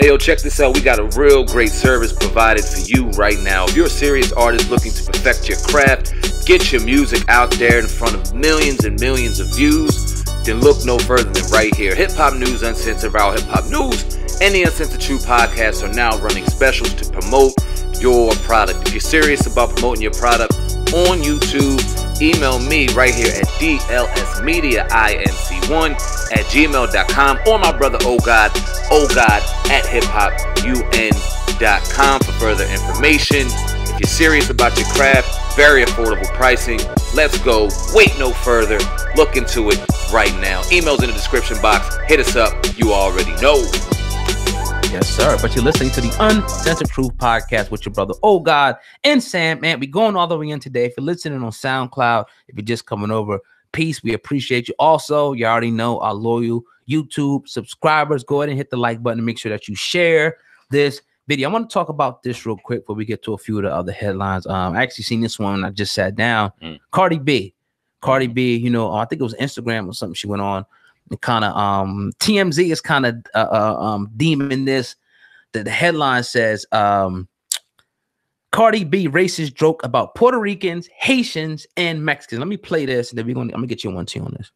Hey, yo, check this out. We got a real great service provided for you right now. If you're a serious artist looking to perfect your craft, get your music out there in front of millions and millions of views, then look no further than right here. Hip Hop News Uncensored, Raw Hip Hop News, and the Uncensored True podcasts are now running specials to promote your product. If you're serious about promoting your product on YouTube, email me right here at dlsmediainc1@gmail.com or my brother OGod at hiphopun.com for further information. If you're serious about your craft, very affordable pricing. Let's go. Wait no further. Look into it right now. Email's in the description box. Hit us up. You already know. Yes, sir. But you're listening to the Uncensored Truth Podcast with your brother OGod and SamAnt. We're going all the way in today. If you're listening on SoundCloud, if you're just coming over, peace. We appreciate you. Also, you already know our loyal YouTube subscribers. Go ahead and hit the like button and make sure that you share this video. I want to talk about this real quick before we get to a few of the other headlines. I actually seen this one when I just sat down. Cardi B, you know, I think it was Instagram or something she went on. And kind of TMZ is kind of deeming this. The headline says Cardi B racist joke about Puerto Ricans, Haitians, and Mexicans. Let me play this, and then I'm gonna get you 1-2 on this.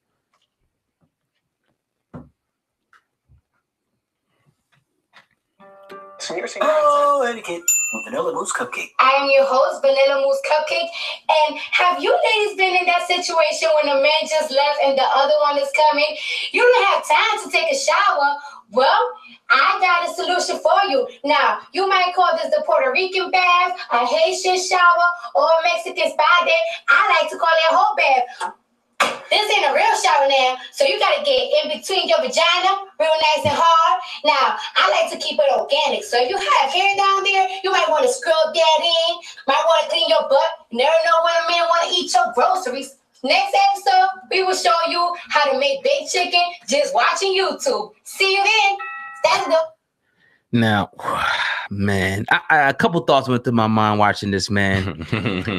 Oh, etiquette. Vanilla mousse cupcake. I'm your host, Vanilla Mousse Cupcake. And have you ladies been in that situation when a man just left and the other one is coming? You don't have time to take a shower. Well, I got a solution for you. Now, you might call this the Puerto Rican bath, a Haitian shower, or a Mexican spa day. I like to call it a whole bath. This ain't a real shower now, so you gotta get in between your vagina, real nice and hard. Now, I like to keep it organic, so if you have hair down there, you might want to scrub that in, might want to clean your butt. You never know when a man want to eat your groceries. Next episode, we will show you how to make baked chicken just watching YouTube. See you then. Stand up. Now, man, a couple thoughts went through my mind watching this, man.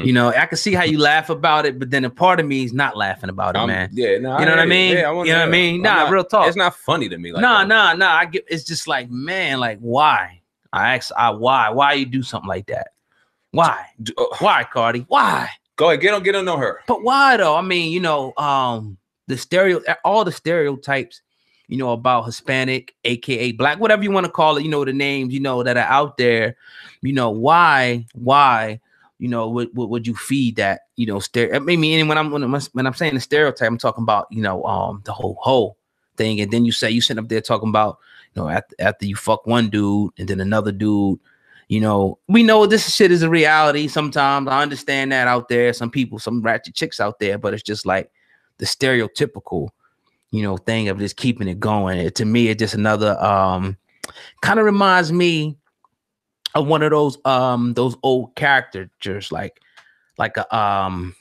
You know, I can see how you laugh about it, but then a part of me is not laughing about it, man. Yeah, no, you know what I mean? Yeah, you know what I mean? Nah, real talk. It's not funny to me. Like nah. I get. It's just like, man, like why? I ask, why you do something like that? Why? Why, Cardi? Why? Go ahead, get on know her. But why though? I mean, you know, all the stereotypes, you know, about Hispanic, aka Black, whatever you want to call it, you know, the names, you know, that are out there, you know, why, you know, would you feed that, you know, I mean, when I'm saying the stereotype, I'm talking about, you know, the whole thing. And then you sit up there talking about, you know, after you fuck one dude and then another dude, you know, we know this shit is a reality. Sometimes I understand that out there, some ratchet chicks out there, but it's just like the stereotypical, you know, thing of just keeping it going. To me, it's just another kind of reminds me of one of those old caricatures, like and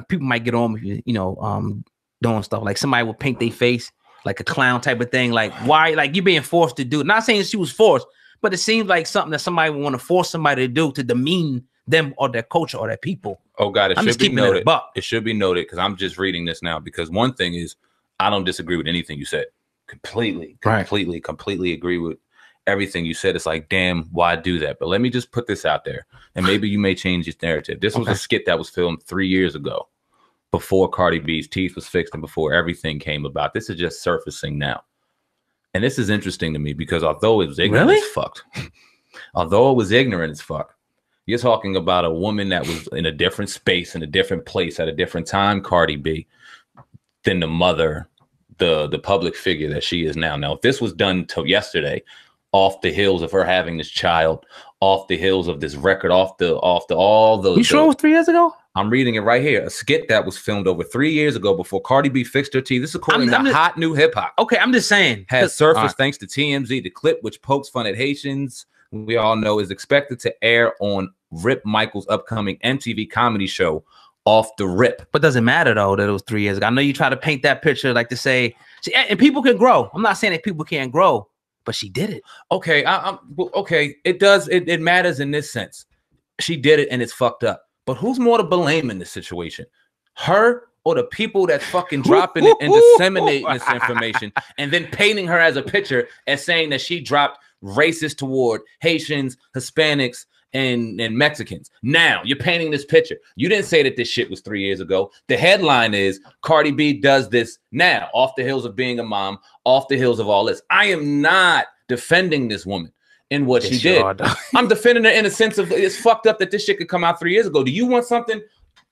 people might get on with you know, doing stuff like somebody will paint their face like a clown type of thing. Like why? Like you're being forced to do. Not saying she was forced, but it seems like something that somebody would want to force somebody to do to demean them or their culture or their people. Oh God, it should be noted. It should be noted because I'm just reading this now. Because one thing is, I don't disagree with anything you said. Completely agree with everything you said. It's like, damn, why do that? But let me just put this out there, and maybe you may change your narrative. This was a skit that was filmed 3 years ago, before Cardi B's teeth was fixed and before everything came about. This is just surfacing now. And this is interesting to me because although it was ignorant as fuck, you're talking about a woman that was in a different space, in a different place, at a different time, Cardi B, than the mother, the public figure that she is now. Now, if this was done till yesterday, off the heels of her having this child, off the heels of this record, off the all the. You sure it was 3 years ago? I'm reading it right here. A skit that was filmed over 3 years ago before Cardi B fixed her teeth. This is according to Hot New Hip Hop. Okay, I'm just saying. Has surfaced thanks to TMZ. The clip, which pokes fun at Haitians, we all know, is expected to air on Rip Michaels' upcoming MTV comedy show, Off the Rip. But doesn't matter though that it was 3 years ago. I know you try to paint that picture like to say, and people can grow. I'm not saying that people can't grow, but she did it. Okay, okay. It does. It matters in this sense. She did it, and it's fucked up. But who's more to blame in this situation? Her or the people that's fucking dropping it and disseminating this information and then painting her as a picture and saying that she dropped racist toward Haitians, Hispanics, and Mexicans. Now you're painting this picture. You didn't say that this shit was 3 years ago. The headline is Cardi B does this now, off the heels of being a mom, off the heels of all this. I am not defending this woman in what she did. I'm defending her in a sense of it's fucked up that this shit could come out 3 years ago. Do you want something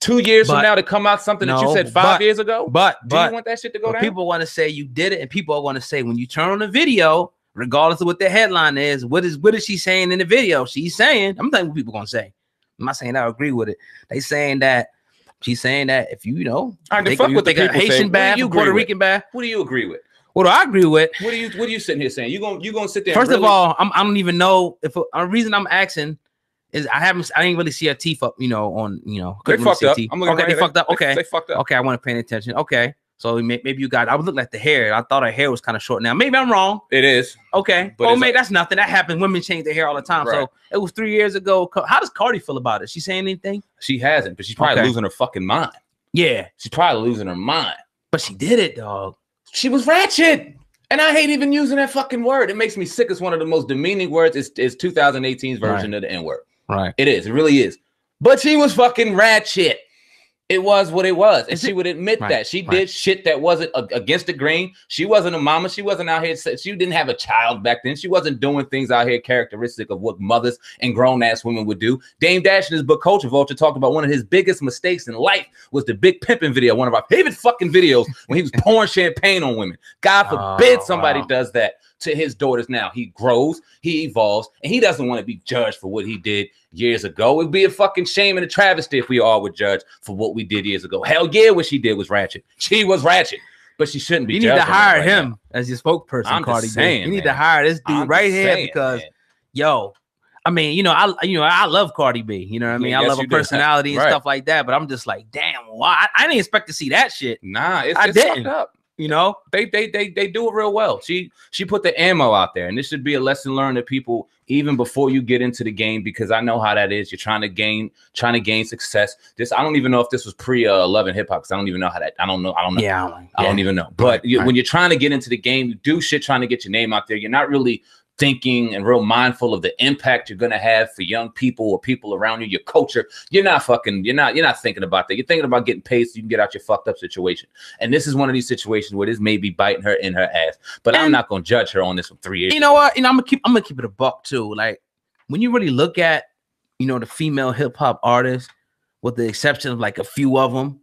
2 years from now to come out something that you said 5 years ago? Do you want that shit to go down? People want to say you did it, and people are going to say when you turn on the video, regardless of what the headline is, what is she saying in the video? She's saying, I'm telling you what people are going to say. I'm not saying I agree with it. They saying that she's saying that if you know, they fuck with the people Haitian bath, Puerto Rican bath. What do you agree with? What do I agree with? What are you sitting here saying? You gonna sit there? First of all, I don't even know if a reason I'm asking is I didn't really see her teeth up, on they fucked up. I'm looking they fucked up. Okay, they fucked up. Okay, I want to pay attention. Okay, so maybe you got. I was looking at the hair. I thought her hair was kind of short. Now maybe I'm wrong. It is. Okay, but maybe that's nothing. That happens. Women change their hair all the time. Right. So it was 3 years ago. How does Cardi feel about it? She saying anything? She hasn't, but she's probably losing her fucking mind. Yeah, she's probably losing her mind. But she did it, dog. She was ratchet. And I hate even using that fucking word. It makes me sick. It's one of the most demeaning words. It's 2018's version of the N-word. Right. It is. It really is. But she was fucking ratchet. It was what it was. And she would admit that. She did shit that wasn't against the grain. She wasn't a mama. She wasn't out here. She didn't have a child back then. She wasn't doing things out here characteristic of what mothers and grown-ass women would do. Dame Dash in his book Culture Vulture talked about one of his biggest mistakes in life was the Big Pimpin' video, one of our favorite fucking videos when he was pouring champagne on women. God forbid somebody does that to his daughters now. He grows, he evolves, and he doesn't want to be judged for what he did years ago. It'd be a fucking shame and a travesty if we all were judged for what we did years ago. Hell yeah, what she did was ratchet. She was ratchet, but she shouldn't be. You need to hire him as your spokesperson, Cardi B. You need to hire this dude right here because, yo, I mean, I love Cardi B. You know what I mean? I love her personality and stuff like that. But I'm just like, damn, why? I didn't expect to see that shit. Nah, it's fucked up. They do it real well. She put the ammo out there, and this should be a lesson learned to people even before you get into the game, because I know how that is. You're trying to gain success. I don't even know if this was pre Love and Hip Hop, because I don't even know how that. I don't know. Yeah, I don't even know. But when you're trying to get into the game, you do shit trying to get your name out there. You're not really thinking and real mindful of the impact you're gonna have for young people or people around you, your culture. You're not thinking about that. You're thinking about getting paid so you can get out your fucked up situation. And this is one of these situations where this may be biting her in her ass. But I'm not gonna judge her on this from 3 years. You know what? I'm gonna keep it a buck too. Like when you really look at the female hip hop artists, with the exception of like a few of them,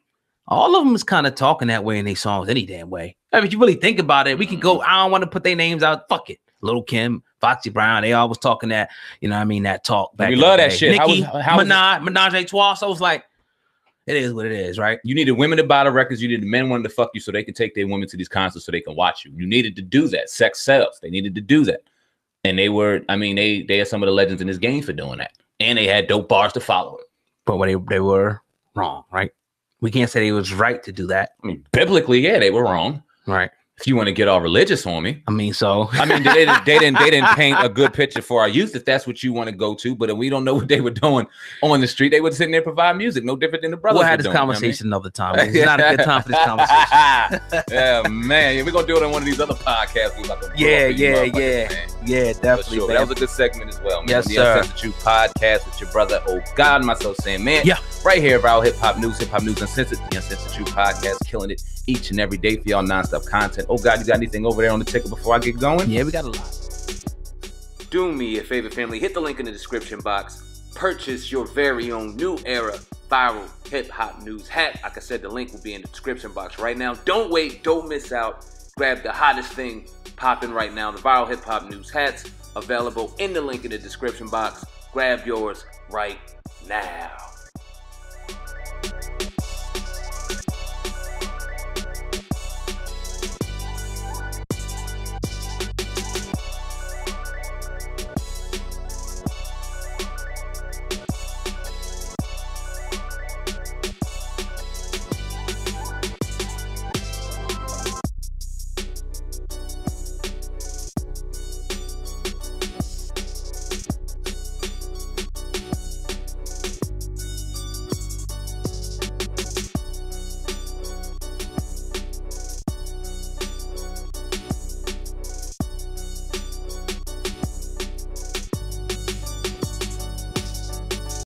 all of them is kind of talking that way in their songs any damn way. I mean, if you really think about it, we can go. I don't want to put their names out. Fuck it. Lil' Kim, Foxy Brown, they always talking that, that talk back. We love that shit. Nicki, Minaj a Trois. So it's like, it is what it is, right? You needed women to buy the records. You needed men wanting to fuck you so they can take their women to these concerts so they can watch you. You needed to do that. Sex sells. They needed to do that. And they are some of the legends in this game for doing that. And they had dope bars to follow it. But they were wrong, right? We can't say they was right to do that. I mean, biblically, yeah, they were wrong. Right. If you want to get all religious on me, I mean, they didn't paint a good picture for our youth. If that's what you want to go to, but we don't know what they were doing on the street. They were sitting there provide music, no different than the brothers. We'll have this conversation another time. It's not a good time for this conversation. Yeah, man, we're gonna do it on one of these other podcasts. Yeah, definitely. Sure. That was a good segment as well, man. Yes, the sir. Uncensored podcast with your brother, oh God, myself saying, man, right here about hip hop news Uncensored, the Uncensored podcast, killing it each and every day for y'all nonstop content. Oh God, you got anything over there on the ticker before I get going? Yeah, we got a lot. Do me a favor, family. Hit the link in the description box. Purchase your very own new era viral hip hop news hat. Like I said, the link will be in the description box right now. Don't wait. Don't miss out. Grab the hottest thing popping right now. The viral hip hop news hats available in the link in the description box. Grab yours right now.